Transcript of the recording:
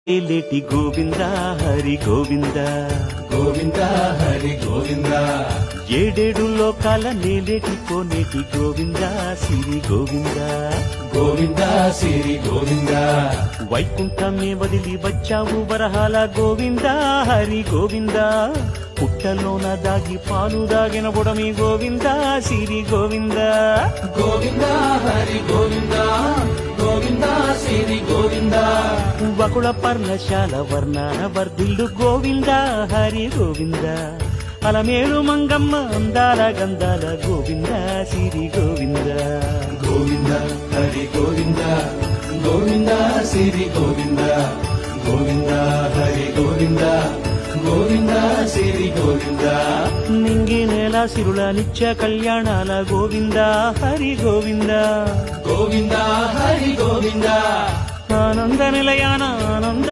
లేటి గోవింద హరి గోవింద గోవింద హరి గోవింద ఏడేడు లోకాల నేలేటి కోనేటి గోవింద సిరి గోవింద గోవింద సిరి గోవింద వైకుంఠమే వదిలి వచ్చావు వరహాల గోవింద హరి గోవింద పుట్టలోన దాగి పాలు దాగిన బుడమి గోవింద సిరి గోవింద గోవింద హరి గోవింద గోవింద సిరి గోవింద వకుళ పర్ణశాల వర్ణాన వర్ధిల్లు గోవింద హరి గోవింద అలమేలు మంగమ్మ అందాల గంధాల గోవింద సిరి గోవింద గోవింద హరి గోవింద గోవింద సిరి గోవింద గోవింద హరి గోవింద గోవింద సిరి గోవింద నింగి నేల సిరుల నిత్య కళ్యాణాల గోవింద హరి గోవింద గోవింద హరి గోవింద ఆనంద నిలయాన ఆనంద